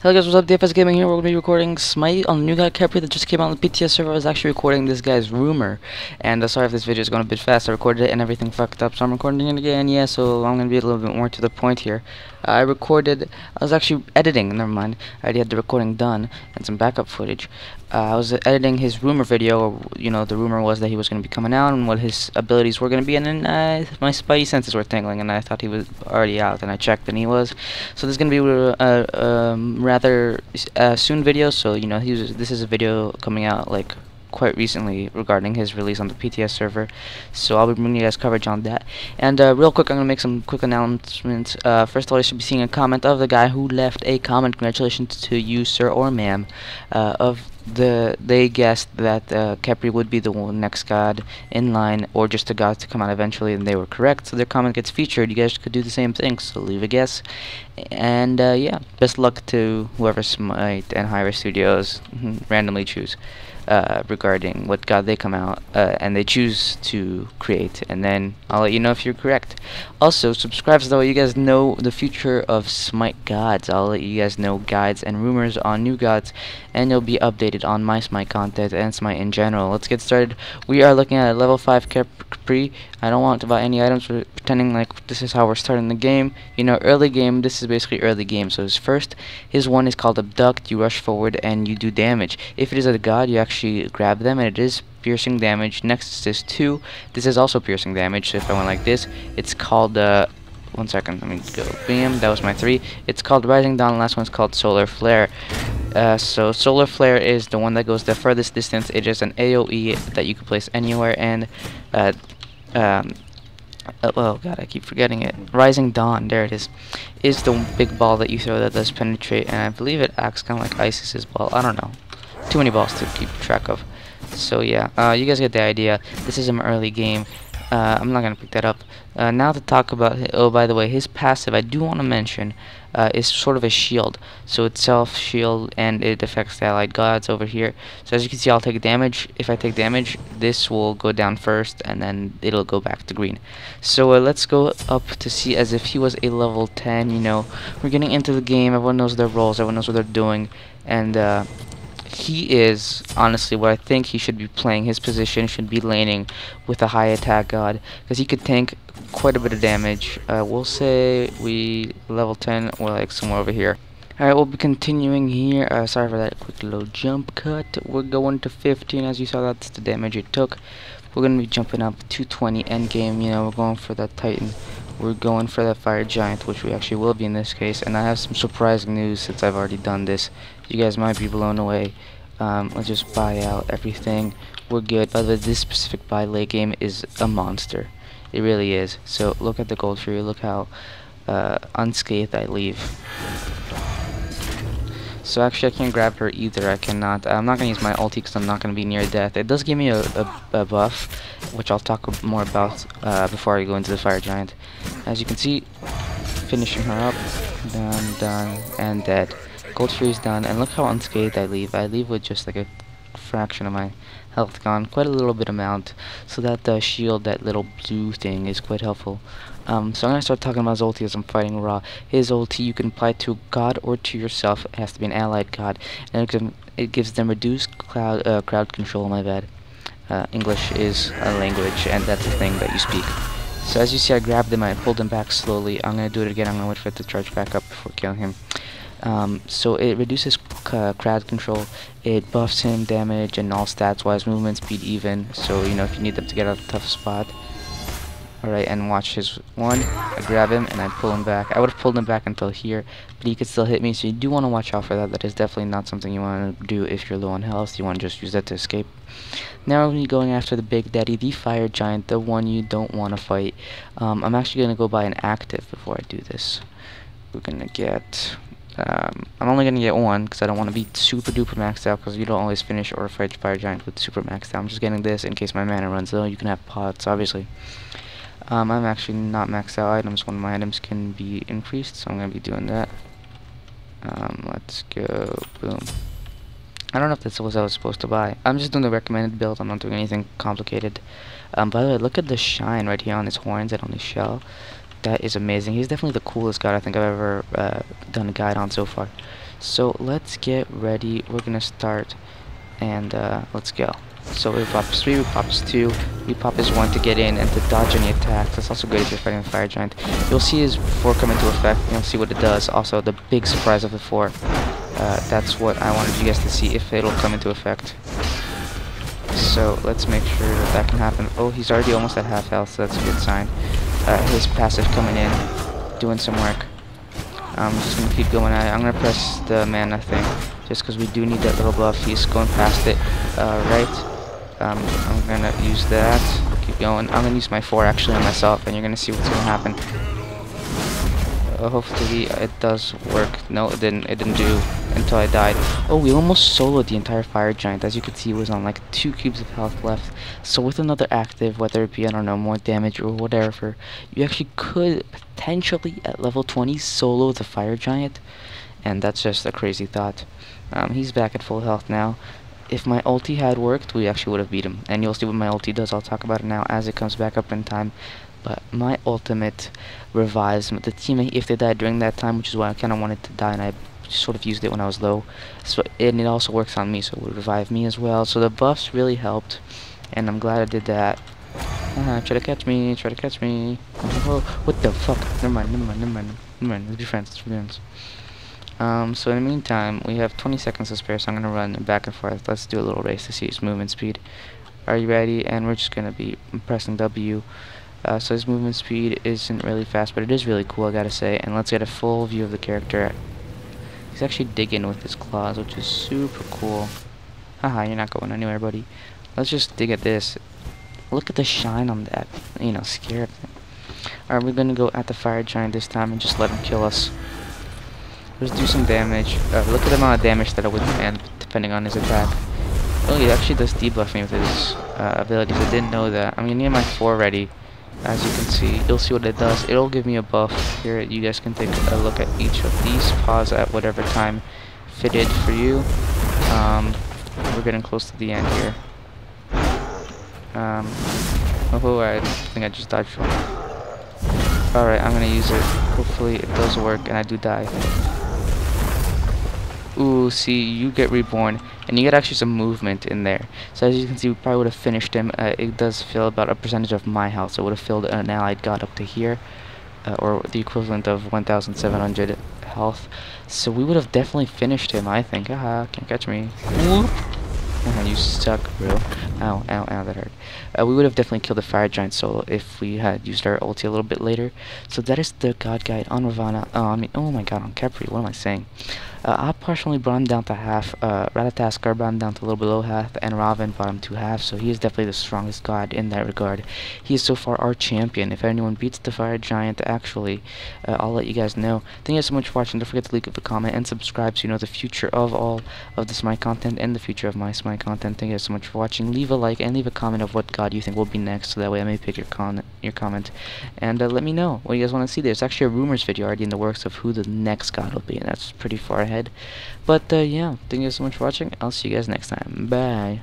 Hello guys, what's up? DFS Gaming here. We're going to be recording Smite on the new guy Khepri that just came out on the PTS server. I was actually recording this guy's rumor, and sorry if this video is going a bit fast. I recorded it and everything fucked up, so I'm recording it again. Yeah, so I'm going to be a little bit more to the point here. I was actually editing, never mind. I already had the recording done and some backup footage. I was editing his rumor video, or, the rumor was that he was going to be coming out and what his abilities were going to be, and then my spidey senses were tingling, and I thought he was already out, and I checked and he was. So this is going to be rather soon video, so this is a video coming out like quite recently regarding his release on the PTS server, so I'll be bringing you guys coverage on that. And real quick, I'm gonna make some quick announcements. First of all, you should be seeing a comment of the guy who left a comment. Congratulations to you, sir or ma'am. They guessed that Khepri would be the next god in line, or just a god to come out eventually, and they were correct, so their comment gets featured. You guys could do the same thing, so leave a guess. And yeah, best luck to whoever Smite and High Studios randomly choose regarding what god they come out and they choose to create, and then I'll let you know if you're correct. Also, subscribe so that way you guys know the future of Smite gods. I'll let you guys know guides and rumors on new gods, and you'll be updated on my Smite content and Smite in general. Let's get started. We are looking at a level 5 Khepri. I don't want to buy any items, we're pretending like this is how we're starting the game. Early game, this is basically early game. So his one is called Abduct. You rush forward and you do damage. If it is a god, you actually grab them, and it is piercing damage. Next is this 2. This is also piercing damage, so if I went like this, it's called one second, let me go. Bam, that was my 3. It's called Rising Dawn. Last one's called Solar Flare. So Solar Flare is the one that goes the furthest distance. It is an AoE that you can place anywhere, and oh god, I keep forgetting it. Rising Dawn, there it is the big ball that you throw that does penetrate, and I believe it acts kind of like Isis's ball. I don't know. Too many balls to keep track of. So yeah, you guys get the idea. This is an early game. I'm not gonna pick that up. Now to talk about, oh, by the way, his passive, I do want to mention, is sort of a shield. So it's self-shield, and it affects the allied gods over here. So as you can see, I'll take damage. If I take damage, this will go down first, and then it'll go back to green. So let's go up to see as if he was a level 10. We're getting into the game. Everyone knows their roles. Everyone knows what they're doing, and he is honestly what I think he should be playing. His position should be laning with a high attack god, because he could tank quite a bit of damage. We'll say we level 10, or like somewhere over here. Alright, we'll be continuing here. Sorry for that quick little jump cut. We're going to 15. As you saw, that's the damage it took. We're going to be jumping up 220 endgame. We're going for that Titan. We're going for that Fire Giant, which we actually will be in this case. And I have some surprising news since I've already done this. You guys might be blown away. Let's just buy out everything. We're good. By the way, this specific buy late game is a monster. It really is. So look at the gold tree. Look how unscathed I leave. So actually I can't grab her either. I cannot. I'm not going to use my ulti because I'm not going to be near death. It does give me a buff, which I'll talk more about before I go into the Fire Giant. As you can see, finishing her up. Done, and dead. Gold tree is done, and look how unscathed I leave. I leave with just like a fraction of my health gone, quite a little bit amount. So that shield, that little blue thing, is quite helpful. So I'm gonna start talking about his ulti as I'm fighting raw. His ulti you can apply to a god or to yourself. It has to be an allied god, and it gives them reduced crowd control. My bad. English is a language, and that's a thing that you speak. So as you see, I grabbed him, I pulled him back slowly. I'm gonna do it again. I'm gonna wait for it to charge back up before killing him. So it reduces crowd control, it buffs him damage and all stats wise, movement speed even, so if you need them to get out of a tough spot. Alright, and watch his one. I grab him and I pull him back. I would have pulled him back until here, but he could still hit me, so you do want to watch out for that. That is definitely not something you want to do if you're low on health. You want to just use that to escape. Now we're going after the big daddy, the Fire Giant, the one you don't want to fight. I'm actually going to go buy an active before I do this. We're going to get... I'm only going to get one because I don't want to be super duper maxed out, because you don't always finish or fight Fire Giant with super maxed out. I'm just getting this in case my mana runs low. You can have pots, obviously. I'm actually not maxed out items. One of my items can be increased, so I'm going to be doing that. Let's go. Boom. I don't know if that's what I was supposed to buy. I'm just doing the recommended build. I'm not doing anything complicated. By the way, look at the shine right here on his horns and on his shell. That is amazing. He's definitely the coolest god I think I've ever done a guide on so far. So let's get ready. We're gonna start, and let's go. So we pop his 3, we pop his 2, we pop his 1 to get in and to dodge any attacks. That's also good if you're fighting a fire giant. You'll see his 4 come into effect, and you'll see what it does. Also, the big surprise of the 4. That's what I wanted you guys to see, if it'll come into effect. So let's make sure that that can happen. Oh, he's already almost at half health, so that's a good sign. His passive coming in, doing some work. I'm just gonna keep going at it. I'm gonna press the mana thing, just because we do need that little buff. He's going past it, right. I'm gonna use that. Keep going. I'm gonna use my 4 actually on myself, and you're gonna see what's gonna happen. Hopefully it does work. No, it didn't. It didn't do until I died. Oh, we almost soloed the entire fire giant. As you can see, he was on like 2 cubes of health left. So with another active, whether it be, I don't know, more damage or whatever, you actually could potentially at level 20 solo the fire giant, and that's just a crazy thought. He's back at full health now. If my ulti had worked, we actually would have beat him. And you'll see what my ulti does. I'll talk about it now as it comes back up in time. But my ultimate revives the teammate if they died during that time, which is why I kind of wanted to die, and I sort of used it when I was low. So and it also works on me, so it would revive me as well. So the buffs really helped, and I'm glad I did that. Try to catch me, try to catch me. Oh, what the fuck? Never mind, never mind, never mind, never mind. Let's be friends, let's be friends. So in the meantime, we have 20 seconds to spare, so I'm gonna run back and forth. Let's do a little race to see his movement speed. Are you ready? And we're just gonna be pressing W. So his movement speed isn't really fast, but it is really cool, I gotta say. And let's get a full view of the character. He's actually digging with his claws, which is super cool. Haha, you're not going anywhere, buddy. Let's just dig at this. Look at the shine on that. You know, scared. Alright, we're gonna go at the fire giant this time and just let him kill us. Let's do some damage. Look at the amount of damage that I would command depending on his attack. Oh, he actually does debuff me with his abilities. I didn't know that. I'm gonna need my 4 ready. As you can see, you'll see what it does. It'll give me a buff. Here, you guys can take a look at each of these. Pause at whatever time fitted for you. We're getting close to the end here. Oh, I think I just died from it. Alright, I'm gonna use it. Hopefully it does work and I do die. Ooh, see, you get reborn, and you get actually some movement in there. So as you can see, we probably would have finished him. It does fill about a percentage of my health, so it would have filled an allied god up to here, or the equivalent of 1,700 health. So we would have definitely finished him, I think. Haha, can't catch me. You suck, bro. Ow, ow, ow, that hurt. We would have definitely killed the fire giant solo if we had used our ulti a little bit later. So that is the god guide on Ravana. Oh my god, on Khepri. What am I saying? I partially brought him down to half. Ratataskar brought him down to a little below half, and Raven brought him to half. So he is definitely the strongest god in that regard. He is so far our champion. If anyone beats the fire giant, actually, I'll let you guys know. Thank you guys so much for watching. Don't forget to leave a comment and subscribe so you know the future of all of the Smite content and the future of my Smite content. Thank you guys so much for watching. Leave a like and leave a comment of what god you think will be next, so that way I may pick your comment. And let me know what you guys want to see. There's actually a rumors video already in the works of who the next god will be, and that's pretty far ahead. But yeah, thank you guys so much for watching. I'll see you guys next time. Bye.